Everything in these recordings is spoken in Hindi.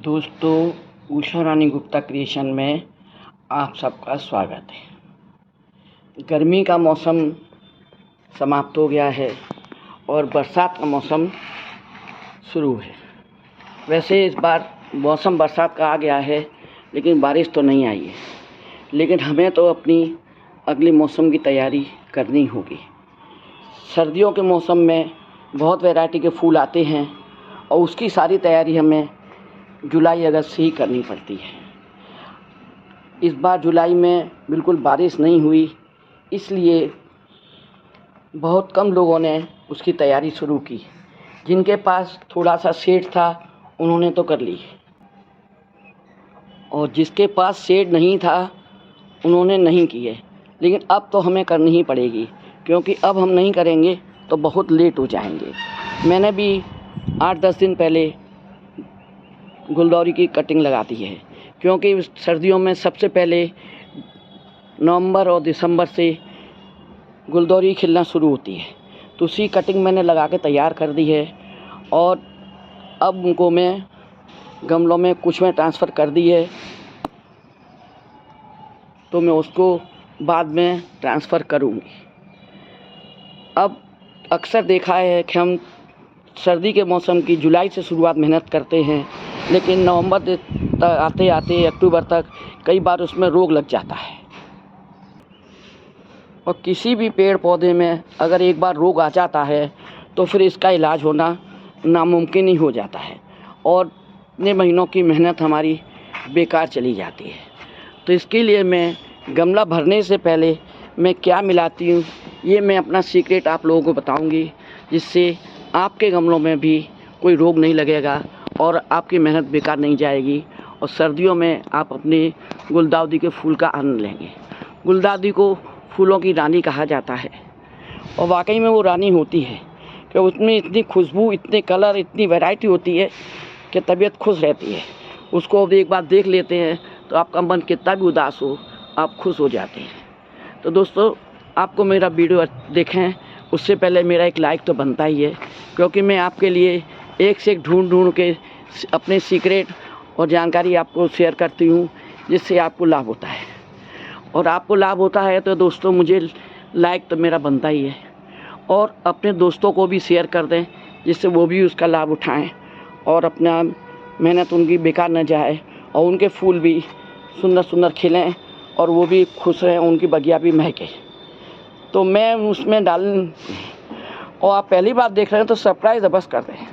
दोस्तों, उषा रानी गुप्ता क्रिएशन में आप सबका स्वागत है। गर्मी का मौसम समाप्त हो गया है और बरसात का मौसम शुरू है। वैसे इस बार मौसम बरसात का आ गया है, लेकिन बारिश तो नहीं आई है। लेकिन हमें तो अपनी अगले मौसम की तैयारी करनी होगी। सर्दियों के मौसम में बहुत वैरायटी के फूल आते हैं और उसकी सारी तैयारी हमें जुलाई अगस्त से ही करनी पड़ती है। इस बार जुलाई में बिल्कुल बारिश नहीं हुई, इसलिए बहुत कम लोगों ने उसकी तैयारी शुरू की। जिनके पास थोड़ा सा शेड था उन्होंने तो कर ली, और जिसके पास शेड नहीं था उन्होंने नहीं किए। लेकिन अब तो हमें करनी ही पड़ेगी, क्योंकि अब हम नहीं करेंगे तो बहुत लेट हो जाएंगे। मैंने भी 8-10 दिन पहले गुलदाउदी की कटिंग लगा दी है, क्योंकि सर्दियों में सबसे पहले नवंबर और दिसंबर से गुलदाउदी खिलना शुरू होती है। तो उसी कटिंग मैंने लगा के तैयार कर दी है, और अब उनको मैं गमलों में कुछ में ट्रांसफ़र कर दी है, तो मैं उसको बाद में ट्रांसफ़र करूँगी। अब अक्सर देखा है कि हम सर्दी के मौसम की जुलाई से शुरुआत मेहनत करते हैं, लेकिन नवंबर तक आते आते अक्टूबर तक कई बार उसमें रोग लग जाता है। और किसी भी पेड़ पौधे में अगर एक बार रोग आ जाता है तो फिर इसका इलाज होना नामुमकिन ही हो जाता है, और इतने महीनों की मेहनत हमारी बेकार चली जाती है। तो इसके लिए मैं गमला भरने से पहले मैं क्या मिलाती हूँ, ये मैं अपना सीक्रेट आप लोगों को बताऊँगी, जिससे आपके गमलों में भी कोई रोग नहीं लगेगा और आपकी मेहनत बेकार नहीं जाएगी, और सर्दियों में आप अपने गुलदाउदी के फूल का आनंद लेंगे। गुलदाउदी को फूलों की रानी कहा जाता है, और वाकई में वो रानी होती है कि उसमें इतनी खुशबू, इतने कलर, इतनी वैरायटी होती है कि तबीयत खुश रहती है। उसको एक बार देख लेते हैं तो आपका मन कितना भी उदास हो, आप खुश हो जाते हैं। तो दोस्तों, आपको मेरा वीडियो देखें उससे पहले मेरा एक लाइक तो बनता ही है, क्योंकि मैं आपके लिए एक से एक ढूंढ के अपने सीक्रेट और जानकारी आपको शेयर करती हूँ, जिससे आपको लाभ होता है। और आपको लाभ होता है तो दोस्तों मुझे लाइक तो मेरा बनता ही है, और अपने दोस्तों को भी शेयर कर दें, जिससे वो भी उसका लाभ उठाएं और अपना मेहनत उनकी बेकार न जाए, और उनके फूल भी सुंदर सुंदर खिलें और वो भी खुश रहें, उनकी बगिया भी महके। तो मैं उसमें और आप पहली बार देख रहे हैं तो सब्सक्राइब अवश्य कर दें।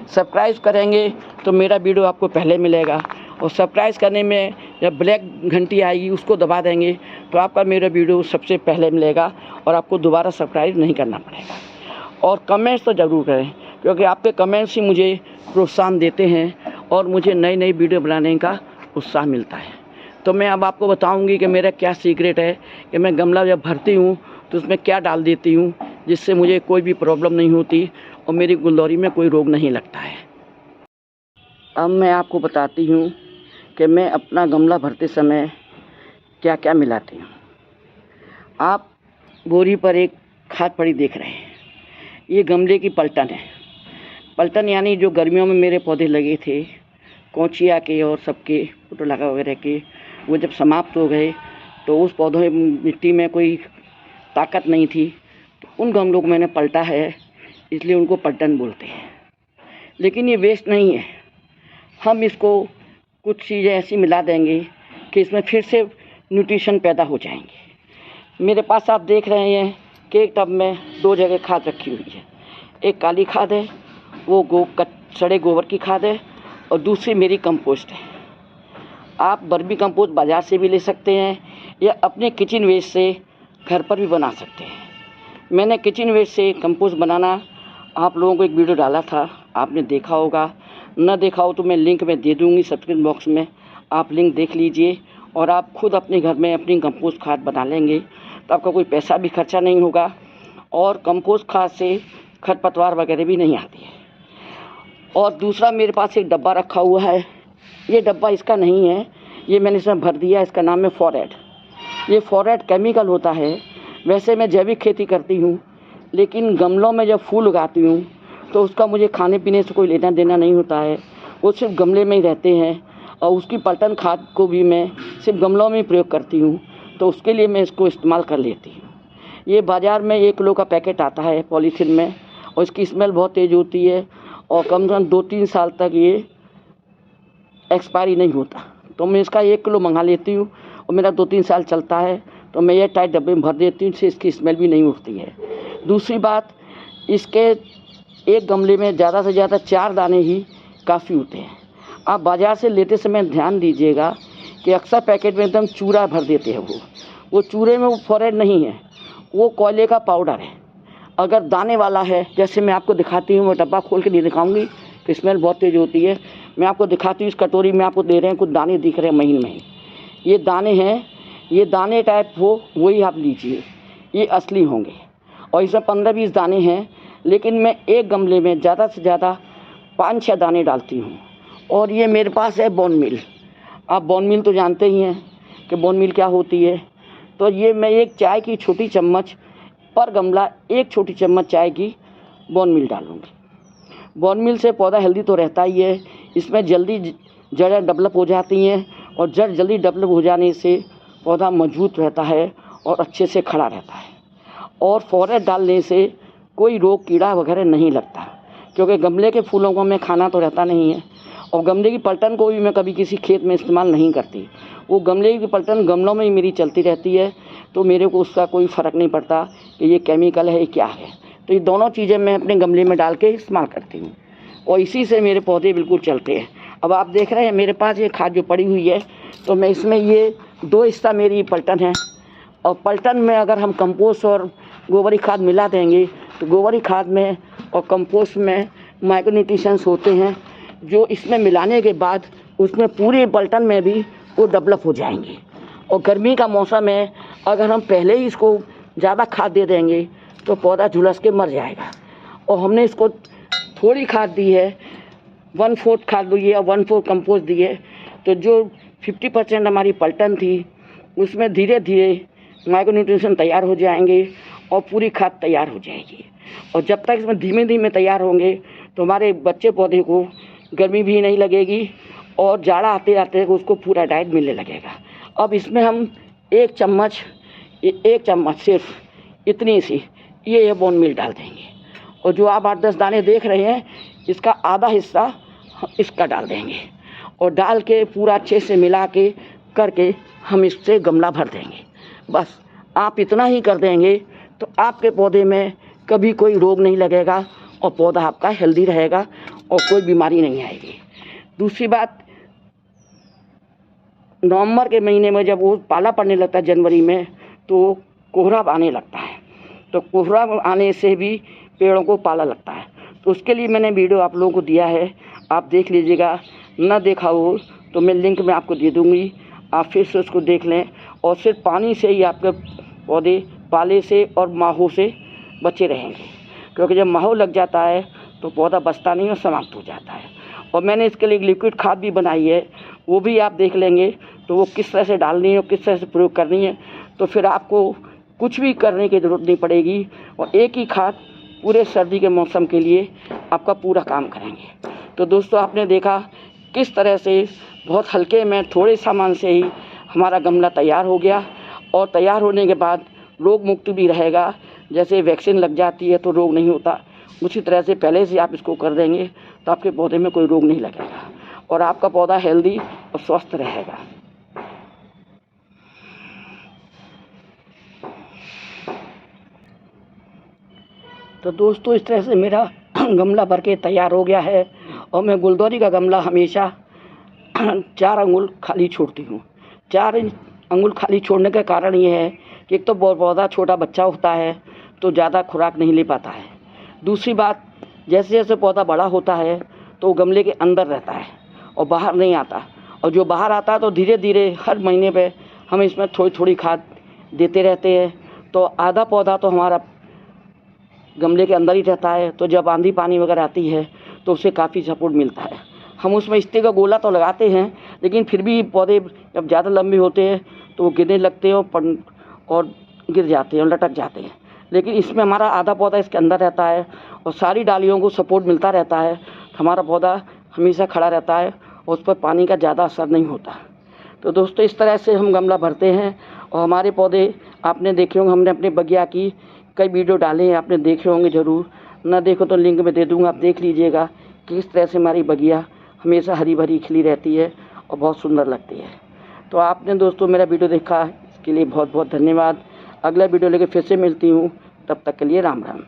सब्सक्राइब करेंगे तो मेरा वीडियो आपको पहले मिलेगा, और सब्सक्राइब करने में जब ब्लैक घंटी आएगी उसको दबा देंगे तो आपका मेरा वीडियो सबसे पहले मिलेगा, और आपको दोबारा सब्सक्राइब नहीं करना पड़ेगा। और कमेंट्स तो ज़रूर करें, क्योंकि आपके कमेंट्स ही मुझे प्रोत्साहन देते हैं और मुझे नई नई वीडियो बनाने का उत्साह मिलता है। तो मैं अब आपको बताऊँगी कि मेरा क्या सीक्रेट है कि मैं गमला जब भरती हूँ तो उसमें क्या डाल देती हूँ, जिससे मुझे कोई भी प्रॉब्लम नहीं होती और मेरी गुलदाउदी में कोई रोग नहीं लगता है। अब मैं आपको बताती हूँ कि मैं अपना गमला भरते समय क्या क्या मिलाती हूँ। आप बोरी पर एक खाद पड़ी देख रहे हैं, ये गमले की पलटन है। पलटन यानी जो गर्मियों में मेरे पौधे लगे थे, कौचिया के और सबके पुटलाका वगैरह के, वो जब समाप्त हो गए तो उस पौधों में मिट्टी में कोई ताकत नहीं थी, तो उन गमलों को मैंने पलटा है, इसलिए उनको पलटन बोलते हैं। लेकिन ये वेस्ट नहीं है, हम इसको कुछ चीज़ें ऐसी मिला देंगे कि इसमें फिर से न्यूट्रिशन पैदा हो जाएंगे। मेरे पास आप देख रहे हैं कि एक टब में 2 जगह खाद रखी हुई है। एक काली खाद है, वो सड़े गोबर की खाद है, और दूसरी मेरी कंपोस्ट है। आप वर्मी कंपोस्ट बाज़ार से भी ले सकते हैं, या अपने किचन वेस्ट से घर पर भी बना सकते हैं। मैंने किचन वेस्ट से कंपोस्ट बनाना आप लोगों को एक वीडियो डाला था, आपने देखा होगा। न देखा हो तो मैं लिंक में दे दूँगी डिस्क्रिप्शन बॉक्स में, आप लिंक देख लीजिए, और आप खुद अपने घर में अपनी कंपोस्ट खाद बना लेंगे तो आपका कोई पैसा भी खर्चा नहीं होगा, और कंपोस्ट खाद से खरपतवार वगैरह भी नहीं आती है। और दूसरा मेरे पास एक डब्बा रखा हुआ है, ये डब्बा इसका नहीं है, ये मैंने इसमें भर दिया, इसका नाम है फॉरेट। ये फॉरेट केमिकल होता है। वैसे मैं जैविक खेती करती हूँ, लेकिन गमलों में जब फूल उगाती हूँ तो उसका मुझे खाने पीने से कोई लेना देना नहीं होता है। वो सिर्फ गमले में ही रहते हैं, और उसकी पलटन खाद को भी मैं सिर्फ गमलों में ही प्रयोग करती हूँ, तो उसके लिए मैं इसको इस्तेमाल कर लेती हूँ। ये बाज़ार में 1 किलो का पैकेट आता है पॉलीथीन में, और इसकी स्मेल बहुत तेज़ होती है, और कम से कम 2-3 साल तक ये एक्सपायरी नहीं होता। तो मैं इसका 1 किलो मंगा लेती हूँ, और मेरा 2-3 साल चलता है, तो मैं ये टाइट डब्बे में भर देती हूँ, इससे इसकी स्मेल भी नहीं उठती है। दूसरी बात, इसके एक गमले में ज़्यादा से ज़्यादा 4 दाने ही काफ़ी होते हैं। आप बाज़ार से लेते समय ध्यान दीजिएगा कि अक्सर पैकेट में एकदम चूरा भर देते हैं। वो चूरे में वो फ्लोराइड नहीं है, वो कोयले का पाउडर है। अगर दाने वाला है, जैसे मैं आपको दिखाती हूँ, मैं डब्बा खोल के नहीं दिखाऊंगी कि स्मेल बहुत तेज़ होती है। मैं आपको दिखाती हूँ, इस कटोरी में आपको दे रहे हैं, कुछ दाने दिख रहे हैं महीन महीन, ये दाने हैं। ये दाने टाइप हो वही आप लीजिए, ये असली होंगे। और इसमें 15-20 दाने हैं, लेकिन मैं एक गमले में ज़्यादा से ज़्यादा 5-6 दाने डालती हूँ। और ये मेरे पास है बोन मील। आप बोन मील तो जानते ही हैं कि बोन मील क्या होती है। तो ये मैं 1 चाय की छोटी चम्मच पर गमला, 1 छोटी चम्मच चाय की बोन मील डालूँगी। बोन मील से पौधा हेल्दी तो रहता ही है, इसमें जल्दी जड़ें डेवलप हो जाती हैं, और जड़ जल्दी डेवलप हो जाने से पौधा मजबूत रहता है और अच्छे से खड़ा रहता है। और फ्लोराइड डालने से कोई रोग कीड़ा वगैरह नहीं लगता, क्योंकि गमले के फूलों को हमें खाना तो रहता नहीं है। और गमले की पलटन को भी मैं कभी किसी खेत में इस्तेमाल नहीं करती, वो गमले की पलटन गमलों में ही मेरी चलती रहती है। तो मेरे को उसका कोई फ़र्क नहीं पड़ता कि ये केमिकल है क्या है। तो ये दोनों चीज़ें मैं अपने गमले में डाल के इस्तेमाल करती हूँ, और इसी से मेरे पौधे बिल्कुल चलते हैं। अब आप देख रहे हैं मेरे पास ये खाद जो पड़ी हुई है, तो मैं इसमें ये 2 हिस्सा मेरी पलटन है, और पलटन में अगर हम कंपोस्ट और गोबरी खाद मिला देंगे, तो गोबरी खाद में और कंपोस्ट में माइक्रो न्यूट्रिशंस होते हैं, जो इसमें मिलाने के बाद उसमें पूरे पलटन में भी वो डेवलप हो जाएंगे। और गर्मी का मौसम है, अगर हम पहले ही इसको ज़्यादा खाद दे देंगे तो पौधा झुलस के मर जाएगा। और हमने इसको थोड़ी खाद दी है, 1/4 खाद दी है और 1/4 कंपोस्ट दी है, तो जो 50% हमारी पलटन थी उसमें धीरे धीरे माइक्रो न्यूट्रिशन तैयार हो जाएंगे और पूरी खाद तैयार हो जाएगी। और जब तक इसमें धीमे धीमे तैयार होंगे तो हमारे बच्चे पौधे को गर्मी भी नहीं लगेगी, और जाड़ा आते आते उसको पूरा डाइट मिलने लगेगा। अब इसमें हम 1 चम्मच सिर्फ इतनी सी ये बोन मील डाल देंगे, और जो आप 8-10 दाने देख रहे हैं, इसका आधा हिस्सा इसका डाल देंगे, और डाल के पूरा अच्छे से मिला के करके हम इससे गमला भर देंगे। बस आप इतना ही कर देंगे तो आपके पौधे में कभी कोई रोग नहीं लगेगा, और पौधा आपका हेल्दी रहेगा और कोई बीमारी नहीं आएगी। दूसरी बात, नवंबर के महीने में जब वो पाला पड़ने लगता है, जनवरी में, तो कोहरा आने लगता है। तो कोहरा आने से भी पेड़ों को पाला लगता है। तो उसके लिए मैंने वीडियो आप लोगों को दिया है, आप देख लीजिएगा। ना देखा हो तो मैं लिंक में आपको दे दूँगी, आप फिर से उसको देख लें। और सिर्फ पानी से ही आपके पौधे पाले से और माहों से बचे रहेंगे, क्योंकि जब माहो लग जाता है तो पौधा बचता नहीं और समाप्त हो जाता है। और मैंने इसके लिए एक लिक्विड खाद भी बनाई है, वो भी आप देख लेंगे तो वो किस तरह से डालनी है और किस तरह से प्रयोग करनी है। तो फिर आपको कुछ भी करने की ज़रूरत नहीं पड़ेगी, और एक ही खाद पूरे सर्दी के मौसम के लिए आपका पूरा काम करेंगे। तो दोस्तों, आपने देखा किस तरह से बहुत हल्के में थोड़े सामान से ही हमारा गमला तैयार हो गया, और तैयार होने के बाद रोग मुक्त भी रहेगा। जैसे वैक्सीन लग जाती है तो रोग नहीं होता, उसी तरह से पहले से आप इसको कर देंगे तो आपके पौधे में कोई रोग नहीं लगेगा, और आपका पौधा हेल्दी और स्वस्थ रहेगा। तो दोस्तों, इस तरह से मेरा गमला भर के तैयार हो गया है, और मैं गुलदाउदी का गमला हमेशा 4 अंगुल खाली छोड़ती हूँ। 4 अंगुल खाली छोड़ने का कारण ये है कि एक तो पौधा छोटा बच्चा होता है तो ज़्यादा खुराक नहीं ले पाता है। दूसरी बात, जैसे जैसे पौधा बड़ा होता है तो गमले के अंदर रहता है और बाहर नहीं आता, और जो बाहर आता है तो धीरे धीरे हर महीने पे हम इसमें थोड़ी थोड़ी खाद देते रहते हैं। तो आधा पौधा तो हमारा गमले के अंदर ही रहता है, तो जब आंधी पानी वगैरह आती है तो उससे काफ़ी सपोर्ट मिलता है। हम उसमें स्टिक का गोला तो लगाते हैं, लेकिन फिर भी पौधे जब ज़्यादा लंबे होते हैं तो वो गिरने लगते हैं और गिर जाते हैं और लटक जाते हैं। लेकिन इसमें हमारा आधा पौधा इसके अंदर रहता है और सारी डालियों को सपोर्ट मिलता रहता है, हमारा पौधा हमेशा खड़ा रहता है और उस पर पानी का ज़्यादा असर नहीं होता। तो दोस्तों इस तरह से हम गमला भरते हैं। और हमारे पौधे आपने देखे होंगे, हमने अपने बगिया की कई वीडियो डाले हैं, आपने देखे होंगे ज़रूर। ना देखो तो लिंक में दे दूँगा, आप देख लीजिएगा कि किस तरह से हमारी बगिया हमेशा हरी भरी खिली रहती है और बहुत सुंदर लगती है। तो आपने दोस्तों मेरा वीडियो देखा, इसके लिए बहुत बहुत धन्यवाद। अगला वीडियो लेकर फिर से मिलती हूँ, तब तक के लिए राम राम।